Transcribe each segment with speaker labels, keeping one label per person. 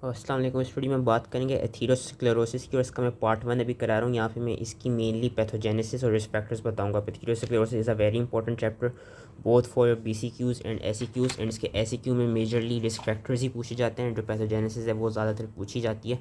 Speaker 1: अस्सलाम वालेकुम। इस वीडियो में बात करेंगे एथीरोस्क्लेरोसिस की और इसका मैं पार्ट 1 अभी करा रहा हूँ। यहाँ पे मैं इसकी मेनली पैथोजेनेसिस और रिस्क फैक्टर्स बताऊँगा। Atherosclerosis is a very important chapter both for BCQs and SEQs and इसके SEQ में मेजरली रिस्क फैक्टर्स ही पूछे जाते हैं। जो पैथोजेनेसिस है वो ज़्यादातर पूछी जाती है,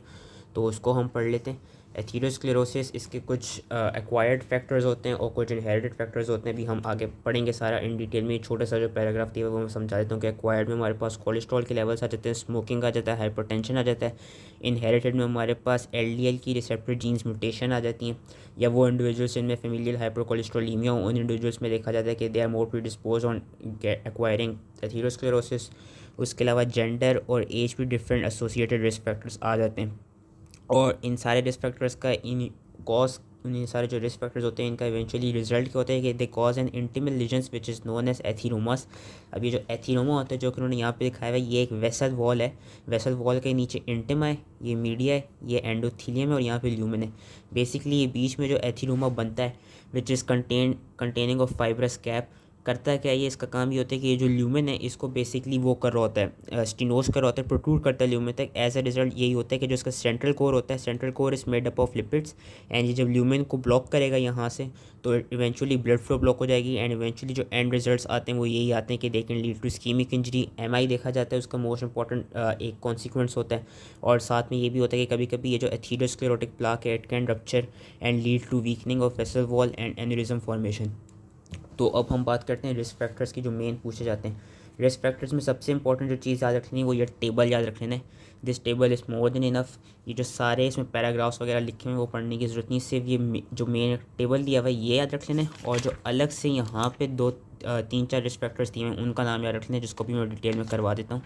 Speaker 1: तो उसको हम पढ़ लेते हैं। एथीरोस्क्लेरोसिस इसके कुछ एक्वायर्ड फैक्टर्स होते हैं और कुछ इनहेरिटेड फैक्टर्स होते हैं। भी हम आगे पढ़ेंगे सारा इन डिटेल में। छोटा सा जो पैराग्राफ दिया है वो मैं समझा देता हूँ कि एक्वायर्ड में हमारे पास कोलेस्ट्रॉल के लेवल्स आ जाते हैं, स्मोकिंग आ जाता है, हाइपरटेंशन आ जाता है। इनहेरिटेड में हमारे पास LDL की रिसेप्टर जीन्स म्यूटेशन आ जाती हैं, या वो इंडिविजुअल्स जिनमें फेमिलियल हाइपरकोलेस्ट्रोलीमिया हो उन इंडिविजुअल्स में देखा जाता है कि they are more predispose on acquiring atherosclerosis. उसके अलावा जेंडर और एज भी डिफरेंट एसोसिएटेड रिस्क फैक्टर्स आ जाते हैं, और इन सारे रिस्क फैक्टर्स का इन सारे जो रिस्क फैक्टर्स होते हैं इनका इवेंचुअली रिजल्ट क्या होता है कि they cause an intimal lesions which is known as atheromas. अब ये जो एथीरोमा होता है जो कि उन्होंने यहाँ पे दिखाया हुआ है, ये एक वेसल वॉल है। वेसल वॉल के नीचे इंटिमा है, ये मीडिया है, ये एंडोथीलियम है और यहाँ पे ल्यूमेन है। बेसिकली ये बीच में जो एथीरोमा बनता है which is containing of fibrous cap, करता है क्या, ये इसका काम ये होता है कि ये जो ल्यूमेन है इसको बेसिकली वो कर रहा होता है, स्टिनोज कर रहा होता है, प्रोट्रूड करता है ल्यूमेन तक। एज अ रिजल्ट यही होता है कि जो इसका सेंट्रल कोर होता है, central core is made up of lipids, and ये जब ल्यूमेन को ब्लॉक करेगा यहाँ से तो इवेंचुअली ब्लड फ्लो ब्लॉक हो जाएगी। एंड इवेंचुअली जो एंड रिजल्ट्स आते हैं वो यही आते हैं कि they can lead to ischaemic injury. MI देखा जाता है उसका मोस्ट इंपॉर्टेंट एक कॉन्सिक्वेंस होता है। और साथ में ये भी होता है कि कभी कभी ये जो एथीरोस्क्लेरोटिक प्लाक है it can rupture and lead to weakening of vessel wall and aneurysm formation. तो अब हम बात करते हैं रिस्क फैक्टर्स की जो मेन पूछे जाते हैं। रिस्क फैक्टर्स में सबसे इंपॉर्टेंट जो चीज़ याद रखनी है वो ये टेबल याद रख लेना है। This table is more than enough. ये जो सारे इसमें पैराग्राफ्स वगैरह लिखे हुए हैं वो पढ़ने की ज़रूरत नहीं, सिर्फ ये जो मेन टेबल दिया हुआ है ये याद रख लेना है। और जो अलग से यहाँ पे दो तीन चार रिस्क फैक्टर्स दिए हैं उनका नाम याद रख लेना है, जिसको भी मैं डिटेल में करवा देता हूँ।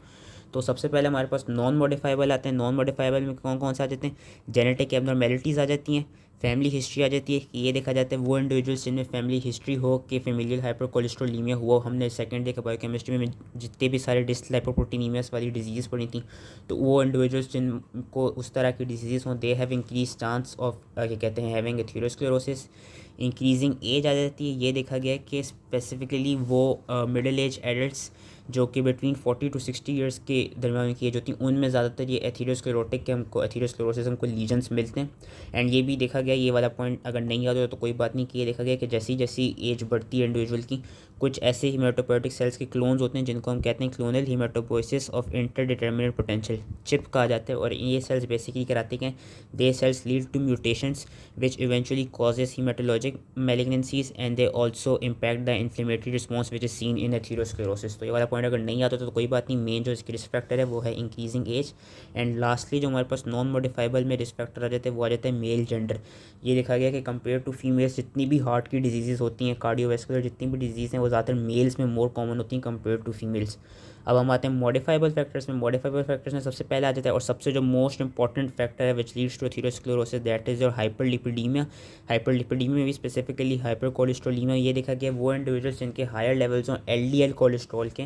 Speaker 1: तो सबसे पहले हमारे पास नॉन मॉडिफाइबल आते हैं। नॉन मॉडिफाइबल में कौन कौन से आ जाते हैं? जेनेटिक एबनॉर्मेलिटीज़ आ जाती हैं, फैमिली हिस्ट्री आ जाती है कि ये देखा जाता है वो इंडिविजुअल्स जिनमें फैमिली हिस्ट्री हो कि फेमिलियल हाइपरकोलेस्ट्रोलीमिया हुआ। हमने सेकंड डे के बायोकेमिस्ट्री में जितने भी सारे डिस्लाइपोप्रोटीनीमियास वाली डिजीज़ पढ़ी थी, तो वो इंडिविजुअल्स जिनको उस तरह की डिजीज़ हों they have increase chance of क्या कहते हैं हैविंग एथीरोस्क्लेरोसिस। इंक्रीजिंग एज आ जाती है, ये देखा गया है कि स्पेसिफिकली वो मिडिल एज एडल्ट्स जो कि बिटवीन 40 to 60 ईयर्स के दरमियान की एज होती हैं उनमें ज़्यादातर ये एथीरोस्क्लेरोटिक के हमको एथीरोस्क्लेरोसिस हमको लीजन्स मिलते हैं। एंड ये भी देखा गया, ये वाला पॉइंट अगर नहीं याद हो तो कोई बात नहीं, कि ये देखा गया कि जैसी जैसी एज बढ़ती है इंडिविजुअल की, कुछ ऐसे हीमेटोपोइटिक सेल्स के क्लोन्स होते हैं जिनको हम कहते हैं clonal haematopoiesis of indeterminate potential, CHIP कहा जाता है। और ये सेल्स बेसिकली कराते हैं they cells lead to mutations which eventually causes haematologic malignancies and they also impact the inflammatory response which is seen in atherosclerosis. तो ये वाला पॉइंट अगर नहीं आता तो कोई बात नहीं, मेन जो इसकी रिस्क फैक्टर है वो है इंक्रीजिंग एज। एंड लास्टली जो हमारे पास नॉन मॉडिफाइबल में रिस्क फैक्टर आ जाते हैं वो आ जाता है मेल जेंडर। ये देखा गया कि कंपेयर टू फीमेल्स जितनी भी हार्ट की डिजीज़ होती हैं, कार्डियोवैस्कुलर जितनी भी डिजीज़ हैं वो ज़्यादातर मेल्स में मोर कॉमन होती हैं कंपेयर टू फीमेल्स। अब हम आते हैं मॉडिफाइबल फैक्टर्स में। मॉडिफाइबल फैक्टर्स में सबसे पहले आ जाता है और सबसे जो मोस्ट इंपॉर्टेंट फैक्टर है which leads to atherosclerosis that is your hyperlipidaemia. Hyperlipidaemia में भी स्पेसिफिकली हाइपरकोलेस्ट्रोलीमिया, ये देखा गया वो इंडिविजुअल्स जिनके हायर लेवल्स हों LDL कोलेस्ट्रॉल के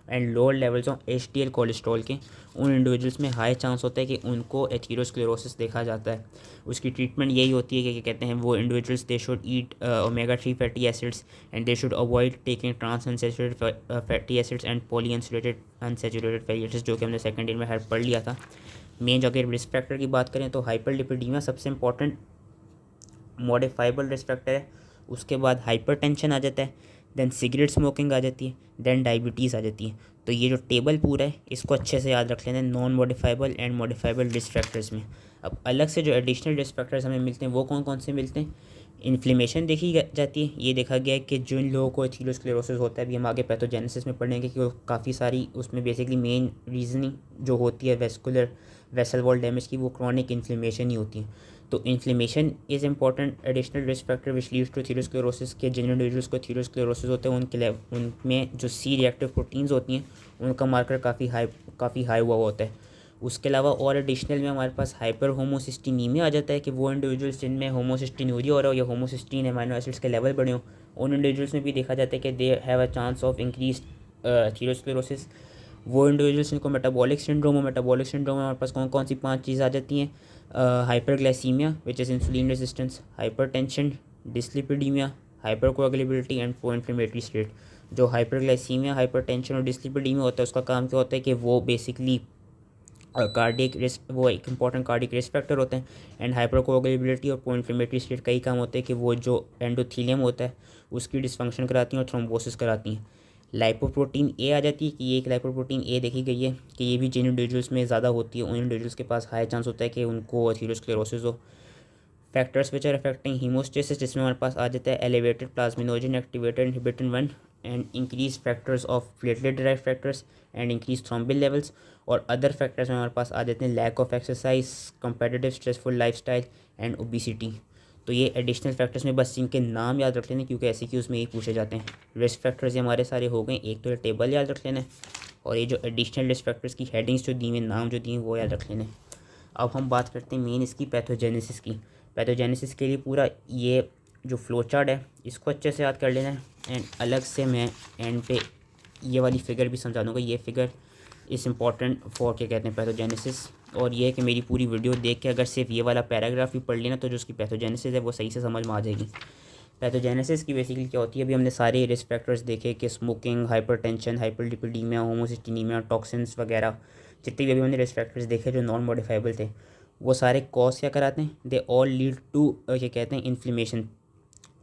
Speaker 1: and lower levels of HDL cholesterol के, उन इंडिविजुअल्स में हाई चांस होता है कि उनको एथीरोस्क्लेरोसिस देखा जाता है। उसकी ट्रीटमेंट यही होती है कि क्या कहते हैं वो individuals they should eat omega-3 fatty acids and they should avoid taking trans unsaturated fatty acids and poly unsaturated fatty acids, जो कि हमने सेकंड ईयर में हर पढ़ लिया था। मेन अगर रिस्क फैक्टर की बात करें तो हाइपरलिपिडीमिया सबसे इंपॉर्टेंट मॉडिफाइबल रिस्क फैक्टर है। उसके बाद हाइपरटेंशन आ जाता है, देन सिगरेट स्मोकिंग आ जाती है, देन डायबिटीज़ आ जाती है। तो ये जो टेबल पूरा है इसको अच्छे से याद रख लेना है non modifiable and modifiable risk factors में। अब अलग से जो एडिशनल रिस्क फैक्टर्स हमें मिलते हैं वो कौन कौन से मिलते हैं? इन्फ्लेमेशन देखी जाती है, ये देखा गया है कि जिन लोगों को एथीरोस्क्लेरोसिस होता है, अभी हम आगे पैथोजेनेसिस में पढ़ेंगे कि काफ़ी सारी उसमें बेसिकली मेन रीजनिंग जो होती है वेस्कुलर वेसल वॉल डैमेज की वो क्रॉनिक इन्फ्लेमेशन ही होती है। तो inflammation is important additional risk factor which leads to atherosclerosis के जिन इंडिविजुअल्स को एथीरोस्क्लेरोसिस होते हैं उनके उनमें जो C रिएक्टिव प्रोटीन्स होती हैं उनका मार्कर काफ़ी हाई हुआ होता है। उसके अलावा और एडिशनल में हमारे पास हाइपर होमोसिस्टिनीमिया आ जाता है कि वो इंडिविजुअल्स जिनमें होमोसिस्टिन्यूरिया हो रहा हो या होमोसिस्टीन अमाइनो एसिड्स के लेवल बढ़े हों, उन इंडिविजुअल्स में भी देखा जाता है कि they have a chance of increase atherosclerosis. वो इंडिविजुअल्स जिनको मेटाबॉलिक सिंड्रोम में हमारे पास कौन कौन सी 5 चीज़ आ जाती हैं? Hyperglycaemia which is insulin resistance, hypertension, dyslipidaemia, hypercoagulability and pro inflammatory state. जो हाइपरग्लाइसीमिया, हाइपरटेंशन और डिस्लिपिडीमिया होता है उसका काम क्या होता है कि वो बेसिकली कार्डियक रिस्क, वो एक इंपॉर्टेंट कार्डियक रिस्क फैक्टर होते हैं। एंड हाइपरकोagulability और प्रो इन्फ्लेमेटरी स्टेट कई काम होते हैं कि वो जो एंडोथीलियम होता है उसकी डिसफंक्शन कराती हैं और थ्रोम्बोसिस कराती हैं। लाइपोप्रोटीन ए आ जाती है कि ये एक लाइपोप्रोटीन ए देखी गई है कि ये भी जिन इंडिविजुअल्स में ज़्यादा होती है उन इंडिविजुअल्स के पास हाई चांस होता है कि उनको एथीरोस्क्लेरोसिस हो। Factors which are affecting haemostasis, जिसमें हमारे पास आ जाता है elevated plasminogen activated inhibitor 1 and increase factors of platelet derived factors and increase thrombin levels. और अदर फैक्टर्स में हमारे पास आ जाते हैं lack of exercise, competitive stressful lifestyle and obesity. तो ये एडिशनल फैक्टर्स में बस इनके नाम याद रख लेना क्योंकि ऐसे क्यूज़ में यही पूछे जाते हैं। रिस्क फैक्टर्स ये हमारे सारे हो गए, एक तो ये टेबल याद रख लेना है और ये जो एडिशनल रिस्क फैक्टर्स की हेडिंग्स जो दी हुई नाम जो दिए वो याद रख लेना है। अब हम बात करते हैं मेन इसकी पैथोजेनेसिस की। पैथोजेनेसिस के लिए पूरा ये जो फ्लो चार्ट है इसको अच्छे से याद कर लेना है। एंड अलग से मैं एंड पे ये वाली फ़िगर भी समझा दूँगा। ये फ़िगर इज़ इम्पॉर्टेंट फॉर क्या कहते हैं पैथोजेनेसिस। और ये है कि मेरी पूरी वीडियो देख के अगर सिर्फ ये वाला पैराग्राफ भी पढ़ लेना तो जो उसकी पैथोजेनेसिस है वो सही से समझ में आ जाएगी। पैथोजेनेसिस की बेसिकली क्या होती है, अभी हमने सारे रिस्क फैक्टर्स देखे कि स्मोकिंग, हाइपरटेंशन, हाइपरलिपिडीमिया, होमोसिस्टीनीमिया, टॉक्सिन्स वगैरह, जितने भी अभी हमने रिस्क फैक्टर्स देखे जो नॉन मॉडिफाइबल थे, वो सारे कॉज क्या कराते हैं, दे ऑल लीड टू क्या कहते हैं inflammation,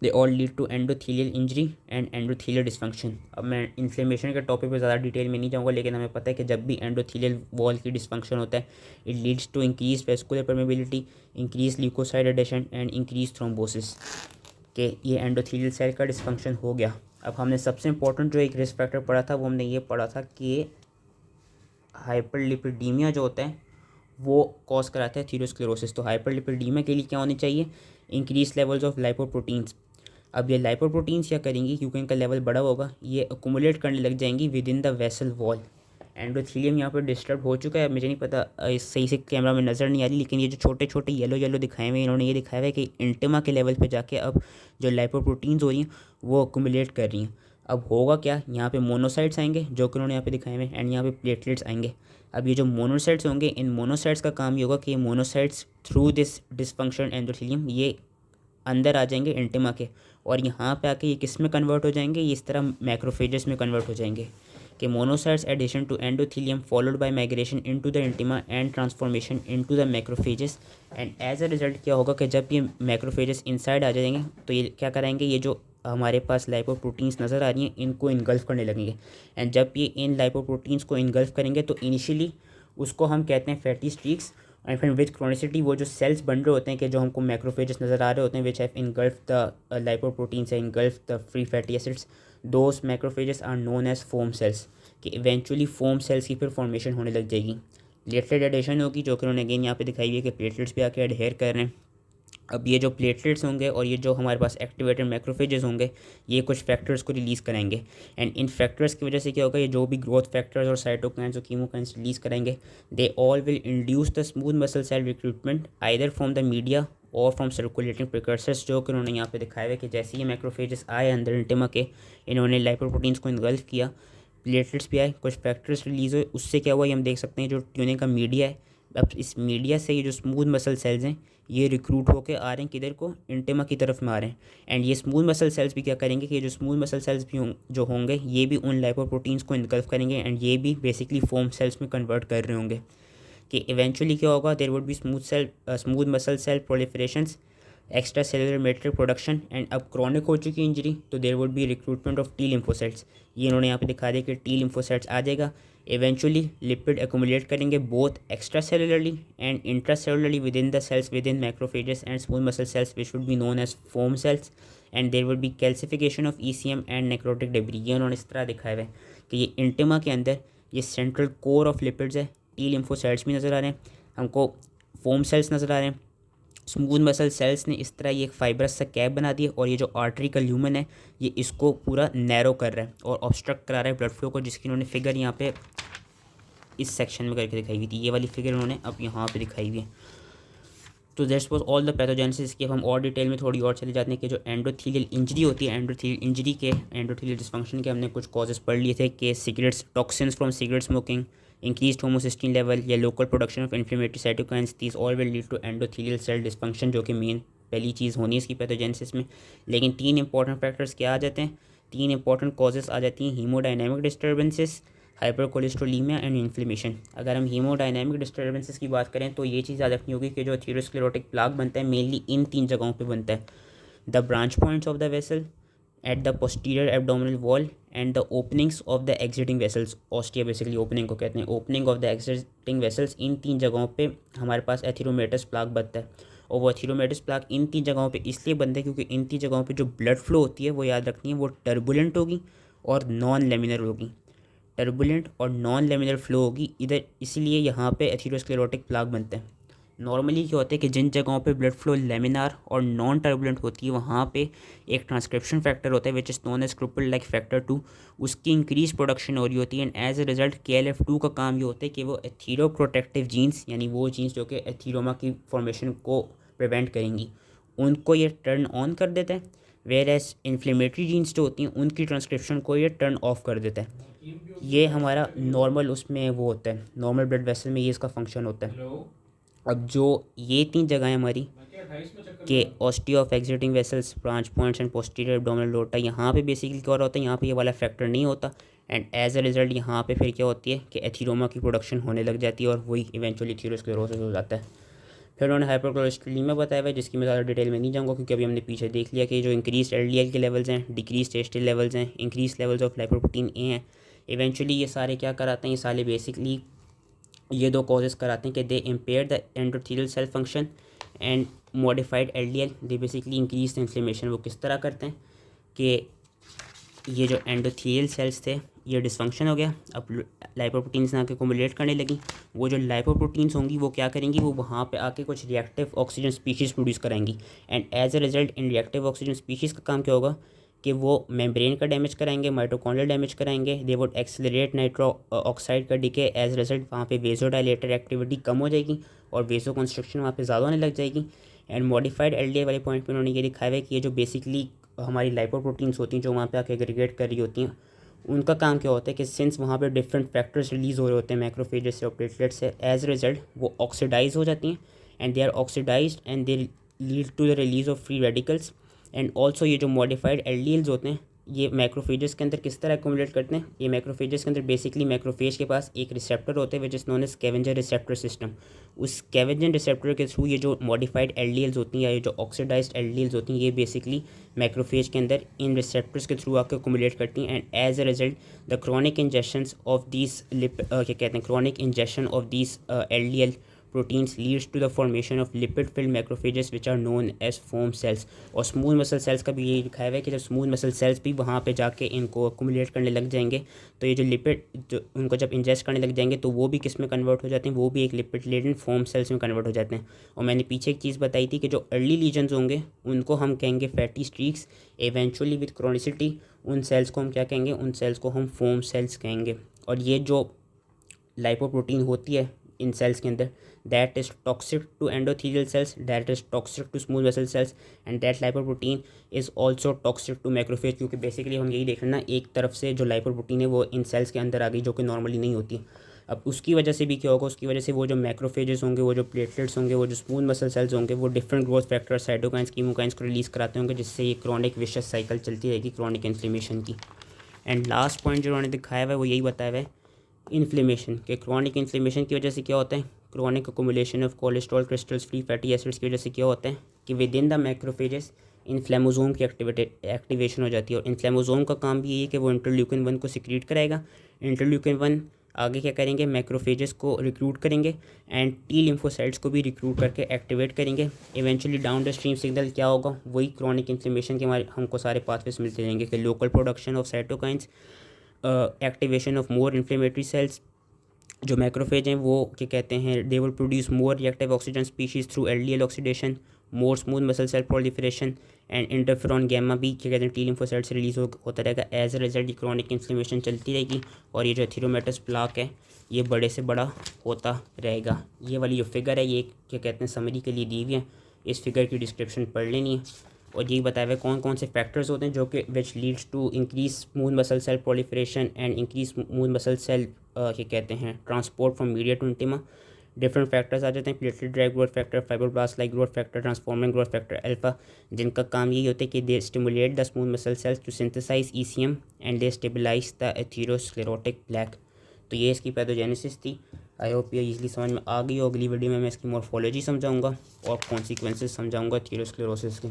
Speaker 1: they all lead to endothelial injury and endothelial dysfunction. अब मैं इन्फ्लेमेशन के टॉपिक पे ज़्यादा डिटेल में नहीं जाऊँगा, लेकिन हमें पता है कि जब भी एंडोथीलियल वॉल की डिस्फंक्शन होता है it leads to increase vascular permeability, increase leukocyte adhesion and increase thrombosis. कि ये एंडोथीलियल सेल का डिस्फंक्शन हो गया। अब हमने सबसे इंपॉर्टेंट जो एक रिस्क फैक्टर पढ़ा था वो हमने ये पढ़ा था कि हाइपरलिपिडीमिया जो होता है वो कॉज कराता है एथीरोस्क्लेरोसिस। तो हाइपरलिपिडीमिया के लिए क्या होनी चाहिए, इंक्रीज लेवल्स ऑफ लाइपोप्रोटीन्स। अब ये लाइपोप्रोटीन्स क्या करेंगी, क्योंकि इनका लेवल बड़ा होगा, ये अकोमुलेट करने लग जाएंगी with in the vessel wall. Endothelium यहाँ पर डिस्टर्ब हो चुका है, मुझे नहीं पता सही से कैमरा में नज़र नहीं आ रही, लेकिन ये जो छोटे छोटे येलो येलो दिखाए हुए इन्होंने ये दिखाया हुआ है कि इंटिमा के लेवल पे जाके अब जो लाइपोप्रोटीन्स हो रही हैं वो अकोमुलेट कर रही हैं। अब होगा क्या, यहाँ पे मोनोसाइट्स आएंगे जो कि उन्होंने यहाँ पे दिखाए हुए हैं एंड यहाँ पे प्लेटलेट्स आएंगे। अब ये जो मोनोसाइट्स होंगे इन मोनोसाइट्स का काम ये होगा कि ये monocytes through this dysfunction endothelium ये अंदर आ जाएंगे इंटिमा के, और यहाँ पे आके ये किस में कन्वर्ट हो जाएंगे, ये इस तरह मैक्रोफेजेस में कन्वर्ट हो जाएंगे कि monocytes adhesion to endothelium followed by migration into the intima and transformation into the macrophages. And as a result क्या होगा कि जब ये मैक्रोफेजेस इनसाइड आ जाएंगे तो ये क्या कराएंगे, ये जो हमारे पास लाइपोप्रोटीन्स नज़र आ रही हैं इनको इनगल्फ करने लगेंगे। एंड जब ये इन लाइपोप्रोटीन्स को इनगल्फ करेंगे तो इनिशियली उसको हम कहते हैं फैटी स्ट्रीक्स। एंड फिर विथ क्रोनिसिटी वो जो सेल्स बन रहे होते हैं कि जो हमको मैक्रोफेजेस नज़र आ रहे होते हैं which have engulf the lipoproteins and engulf the free fatty acids, those macrophages are known as foam cells. कि इवेंचुअली फोम सेल्स की फिर फॉर्मेशन होने लग जाएगी। प्लेटलेट एडिशन होगी जो कि उन्होंने अगेन यहाँ पे दिखाई है कि प्लेटलेट्स पे आके एडहेयर कर रहे हैं। अब ये जो प्लेटलेट्स होंगे और ये जो हमारे पास एक्टिवेटेड मैक्रोफेजेस होंगे ये कुछ फैक्टर्स को रिलीज़ कराएंगे। एंड इन फैक्टर्स की वजह से क्या होगा, ये जो भी ग्रोथ फैक्टर्स और साइटोकाइंस और कीमोकाइंस रिलीज़ कराएंगे they all will induce the smooth muscle cell recruitment either from the media और फ्रॉम सर्कुलेटिंग प्रिकर्सर्स, जो कि उन्होंने यहाँ पे दिखाया है कि जैसे ये मैक्रोफेजेस आए अंदर इंटिमा के, इन्होंने लाइपोप्रोटीन्स को इनगल्फ किया, प्लेटलेट्स भी आए, कुछ फैक्टर्स रिलीज़ हुए, उससे क्या हुआ ये हम देख सकते हैं जो ट्यूनिंग का मीडिया है। अब इस मीडिया से ये जो स्मूथ मसल सेल्स हैं ये रिक्रूट होकर आ रहे हैं किधर को, इंटिमा की तरफ में आ रहे हैं। एंड ये स्मूथ मसल सेल्स भी क्या करेंगे कि ये जो स्मूथ मसल सेल्स भी जो होंगे ये भी उन लाइपोप्रोटीन्स को इनगल्फ करेंगे एंड ये भी बेसिकली फोम सेल्स में कन्वर्ट कर रहे होंगे। कि इवेंचुअली क्या होगा, there would be smooth muscle cell proliferations, extracellular matrix production. And अब क्रॉनिक हो चुकी इंजरी तो there would be recruitment of T lymphocytes. ये इन्होंने यहाँ पे दिखा दिया कि टी लिम्फोसाइट्स आ जाएगा। इवेंचुअली लिपिड एक्यूमुलेट करेंगे both extracellularly and intracellularly within the cells within macrophages and smooth muscle cells which would be known as foam cells. And there would be calcification of ECM and necrotic debris. ये उन्होंने इस तरह दिखाया हुआ है कि ये intima के अंदर ये सेंट्रल कोर ऑफ लिपिड्स है, टी लिम्फोसाइट्स भी नज़र आ रहे हैं हमको, फोम सेल्स नज़र आ रहे हैं, स्मूथ मसल सेल्स ने इस तरह ये एक फाइब्रस सा कैप बना दिया, और ये जो आर्टरी का ल्यूमन है ये इसको पूरा नैरो कर रहा है और ऑब्स्ट्रक्ट करा रहा है ब्लड फ्लो को, जिसकी उन्होंने फिगर यहाँ पे इस सेक्शन में करके दिखाई हुई थी। ये वाली फिगर उन्होंने अब यहाँ पे दिखाई हुई है। तो that's was all the pathogenesis की। अब हम और डिटेल में थोड़ी और चले जाते हैं कि जो एंडोथीलियल इंजरी होती है, एंडोथीलियल इंजरी के, एंडोथीलियल डिस्फंक्शन के हमने कुछ कॉजेस पढ़ लिए थे कि cigarettes, toxins from cigarette smoking, increased homocysteine level या local production of inflammatory cytokines, these all will lead to endothelial cell dysfunction, जो कि मेन पहली चीज़ होनी है इसकी पैथोजेनेसिस में। लेकिन 3 इंपॉर्टेंट फैक्टर्स क्या आ जाते हैं, 3 इंपॉर्टेंट कॉजेस आ जाती हैं, haemodynamic disturbances, hyper cholesterolemia and inflammation. अगर हम हीमोडायनामिक डिस्टर्बेंसेस की बात करें तो ये चीज़ याद रखनी होगी कि जो एथेरोस्क्लेरोटिक प्लाक बनता है मेनली इन 3 जगहों पे बनता है। The branch points of the vessel, at the posterior abdominal wall and the openings of the exiting vessels. Ostia basically opening को कहते हैं, opening of the exiting vessels. इन 3 जगहों पे हमारे पास एथेरोमेटस प्लाक बनता है। और वो एथेरोमेटस प्लाक इन 3 जगहों पे इसलिए बनता है क्योंकि इन 3 जगहों पे जो ब्लड फ्लो होती है वो याद रखनी है वो टर्बुलेंट होगी और नॉन लेमिनर होगी। टर्बुलेंट और नॉन लेमिनर फ्लो होगी इधर, इसीलिए यहाँ पे एथेरोस्क्लेरोटिक प्लाक बनते हैं। नॉर्मली क्या होता है कि जिन जगहों पे ब्लड फ्लो लेमिनार और नॉन टर्बुलेंट होती है वहाँ पे एक ट्रांसक्रिप्शन फैक्टर होता है which is known as Kruppel like factor 2, उसकी इंक्रीज प्रोडक्शन हो रही होती है। And as a result KLF2 का काम ये होता है कि वो एथीरोप्रोटेक्टिव जीन्स, यानी वो जीन्स जो कि एथीरोमा की फॉर्मेशन को प्रिवेंट करेंगी, उनको ये टर्न ऑन कर देता है। वेयर एज इन्फ्लेमेटरी जीन्स जो होती हैं उनकी ट्रांसक्रिप्शन को ये टर्न ऑफ कर देता है। ये हमारा नॉर्मल उसमें वो होता है, नॉर्मल ब्लड वेसल में ये इसका फंक्शन होता है। अब जो ये 3 जगहें हमारी के osteo of exiting vessels, branch points and posterior abdominal aorta, यहाँ पे बेसिकली क्या होता है, यहाँ पे ये वाला फैक्टर नहीं होता। एंड एज अ रिजल्ट यहाँ पे फिर क्या होती है कि एथीरोमा की प्रोडक्शन होने लग जाती है और वही इवेंचुअली एथेरोस्क्लेरोसिस हो जाता है। फिर उन्होंने हाइपरकोलेस्ट्रोलेमिया बताया हुआ है जिसकी मैं ज़्यादा डिटेल में नहीं जाऊँगा क्योंकि अभी हमने पीछे देख लिया कि जो इंक्रीज LDL के लेवल्स हैं, डिक्रीज टेस्टिल लेवल्स हैं, इंक्रीज लेवल्स ऑफ लाइपोप्रोटीन ए हैं। इवेंचुअली ये सारे क्या कराते हैं, ये सारे बेसिकली ये 2 कॉजेज़ कराते हैं कि they impair the endothelial cell function and modified LDL, they basically increase the inflammation. वो किस तरह करते हैं कि ये जो एंडोथेलियल सेल्स थे ये डिसफंक्शन हो गया, अब लाइपोप्रोटीन्स आके कोमुलेट करने लगी। वो जो लाइपोप्रोटीन्स होंगी वो क्या करेंगी, वो वहाँ पे आके कुछ रिएक्टिव ऑक्सीजन स्पीशीज़ प्रोड्यूस कराएंगी। एंड एज ए रिजल्ट इन रिएक्टिव ऑक्सीजन स्पीशीज़ का काम क्या होगा कि वो मेम्ब्रेन का डैमेज कराएंगे, माइटोकॉन्ड्रियल डैमेज कराएंगे, they would accelerate nitro oxide का डिके। एज रिजल्ट वहाँ पे वेजोडाइलेटर एक्टिविटी कम हो जाएगी और वेजो कंस्ट्रक्शन वहाँ पे ज़्यादा होने लग जाएगी। एंड मॉडिफाइड LDL वाले पॉइंट पे उन्होंने ये दिखाया है कि ये जो बेसिकली हमारी लाइपोप्रोटीन्स होती हैं जो वहाँ पे आके एग्रीगेट कर रही होती हैं, उनका काम क्या होता है कि सिंस वहाँ पे डिफरेंट फैक्टर्स रिलीज़ हो रहे होते हैं मैक्रोफेजेस से और प्लेटलेट से, एज रिजल्ट वो ऑक्सीडाइज हो जाती हैं। And they are oxidised and they lead to the release of free radicals. And also ये जो मॉडिफाइड LDLs होते हैं ये मैक्रोफेजेस के अंदर किस तरह एक्यूमुलेट करते हैं, ये मैक्रोफेजेस के अंदर बेसिकली मैक्रोफेज के पास एक रिसेप्टर होते हैं which is known as scavenger receptor system. उस स्कैवेंजर रिसेप्टर के थ्रू ये जो मॉडिफाइड LDLs होती हैं या ये जो ऑक्सीडाइज्ड LDLs होती हैं ये बेसिकली मैक्रोफेज के अंदर इन रिसेप्टर्स के थ्रू आकर एक्यूमुलेट करती हैं। And as a result the chronic injections of these क्या कहते हैं, chronic injection of these LDL proteins leads to the formation of lipid filled macrophages which are known as foam cells। और smooth muscle sales का भी यही दिखाया हुआ है कि जब स्मूथ मसल सेल्स भी वहाँ पे जाके इनको अक्यूमुलेट करने लग जाएंगे तो ये जो लिपिड जो उनको जब इंजेस्ट करने लग जाएंगे तो वो भी किस में कन्वर्ट हो जाते हैं, वो भी एक लिपिड लेडन फोम सेल्स में कन्वर्ट हो जाते हैं। और मैंने पीछे एक चीज़ बताई थी कि जो अर्ली लीजन्स होंगे उनको हम कहेंगे fatty streaks, eventually with chronicity उन सेल्स को हम क्या कहेंगे, उन सेल्स को हम फोम सेल्स कहेंगे। और ये जो लाइपोप्रोटीन होती है इन सेल्स के अंदर that is toxic to endothelial cells, that is toxic to smooth vessel cells and that lipoprotein is also toxic to macrophage। क्योंकि बेसिकली हम यही देख रहे हैं ना, एक तरफ से जो लाइपोप्रोटीन है वो इन सेल्स के अंदर आ गई जो कि नॉर्मली नहीं होती। अब उसकी वजह से भी क्या होगा, उसकी वजह से वो जो मैक्रोफेजेस होंगे, वो जो प्लेटलेट्स होंगे, वो जो स्मूथ मसल सेल्स होंगे, वो different growth factor cytokines chemokines को रिलीज़ कराते होंगे जिससे ये क्रॉनिक विशस साइकिल चलती रहेगी क्रॉनिक इन्फ्लेमेशन की। एंड लास्ट पॉइंट जो उन्होंने दिखाया हुआ है वो यही बताया हुआ है इन्फ्लेमेशन के, क्रॉनिक इन्फ्लेमेशन की वजह से क्या होता है, chronic accumulation of cholesterol crystals free fatty acids की वजह से क्या होता है कि विद इन द मैक्रोफेजेस इन्फ्लेमोसोम की एक्टिवेशन हो जाती है। और इन्फ्लेमोसोम का काम भी यही है कि वो इंटरल्यूकिन 1 को सिक्रीट कराएगा। इंटरल्यूकिन 1 आगे क्या करेंगे, मैक्रोफेजेस को रिक्रूट करेंगे एंड टी लिम्फोसाइट्स को भी रिक्रूट करके एक्टिवेट करेंगे। Eventually down the stream signal क्या होगा, वही क्रॉनिक इन्फ्लेमेशन के हमारे हमको सारे पाथवेज मिलते रहेंगे कि local production of cytokines, activation of more inflammatory cells, जो मैक्रोफेज हैं वो क्या कहते हैं, they will produce more reactive oxygen species through LDL oxidation, more smooth muscle cell proliferation and interferon gamma भी क्या कहते हैं टी लिम्फोसाइट से रिलीज होता रहेगा। As a result chronic inflammation चलती रहेगी और ये जो एथेरोमेटस प्लाक है ये बड़े से बड़ा होता रहेगा। ये वाली जो फिगर है ये क्या कहते हैं समरी के लिए दी हुई है, इस फिगर की डिस्क्रिप्शन पढ़ लेनी है। और यही बताया हुआ है कौन कौन से फैक्टर्स होते हैं जो कि which leads to increase smooth muscle cell proliferation and increase smooth muscle cell क्या कहते हैं transport from media to intima. Different factors आ जाते हैं, platelet derived growth factor, fibroblast like growth factor, transforming growth factor alpha, जिनका काम यही होता है कि they stimulate the smooth muscle cells to synthesise ECM and they stabilise the atherosclerotic plaque. तो ये इसकी पैथोजेनेसिस थी। आई होप ये ईज़िली समझ में आ गई हो। अगली वीडियो में मैं इसकी मॉर्फोलॉजी समझाऊंगा और कॉन्सिक्वेंसेस समझाऊंगा एथेरोस्क्लेरोसिस के।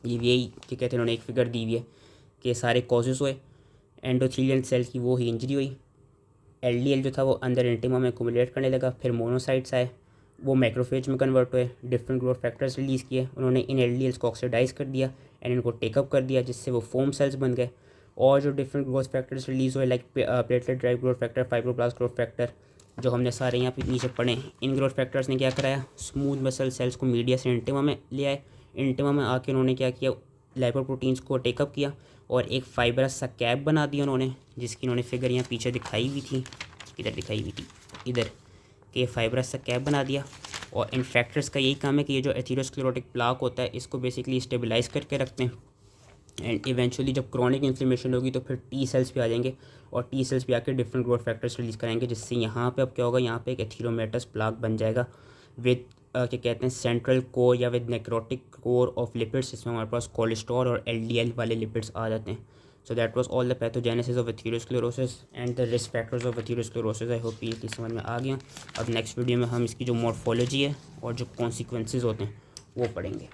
Speaker 1: ये यही कि कहते हैं उन्होंने एक फिगर दी हुई है कि सारे कॉजेज़ हुए, एंडोथेलियल सेल की वो ही इंजरी हुई, एलडीएल जो था वो अंदर इंटिमा में एक्यूमुलेट करने लगा, फिर मोनोसाइट्स आए, वो मैक्रोफेज में कन्वर्ट हुए, डिफरेंट ग्रोथ फैक्टर्स रिलीज़ किए, उन्होंने इन एलडीएल्स को ऑक्सीडाइज कर दिया एंड इनको टेकअप कर दिया, जिससे वो फोम सेल्स बन गए। और जो डिफरेंट ग्रोथ फैक्टर्स रिलीज़ हुए like platelet derived growth factor, fibroblast growth factor, जो हमने सारे यहाँ पे नीचे पढ़े, इन ग्रोथ फैक्टर्स ने क्या कराया, स्मूथ मसल सेल्स को मीडिया से इंटिमा में ले आए। इंटिमा में आके उन्होंने क्या किया, लाइपोप्रोटीन्स को टेकअप किया और एक फाइबरस सा कैप बना दिया उन्होंने, जिसकी उन्होंने फिगर यहाँ पीछे दिखाई हुई थी, इधर दिखाई हुई थी, इधर के फाइबरस सा कैप बना दिया। और इन फैक्टर्स का यही काम है कि ये जो एथेरोस्क्लेरोटिक प्लाक होता है इसको बेसिकली स्टेबलाइज करके रखते हैं एंड इवेंचुअली जब क्रॉनिक इन्फ्लेमेशन होगी तो फिर टी सेल्स भी आ जाएंगे और टी सेल्स भी आकर डिफरेंट ग्रोथ फैक्टर्स रिलीज़ कराएंगे, जिससे यहाँ पे अब क्या होगा, यहाँ पे एक एथेरोमेटस प्लाक बन जाएगा विद क्या कहते हैं सेंट्रल कोर या with necrotic core of lipids, जिसमें हमारे पास कोलेस्ट्रॉल और एलडीएल वाले लिपिड्स आ जाते हैं। So that was all the pathogenesis of atherosclerosis and the risk factors of atherosclerosis. I hope ये समझ में आ गया। अब नेक्स्ट वीडियो में हम इसकी जो मॉर्फोलॉजी है और जो कॉन्सिक्वेंसेस होते हैं वो पढ़ेंगे।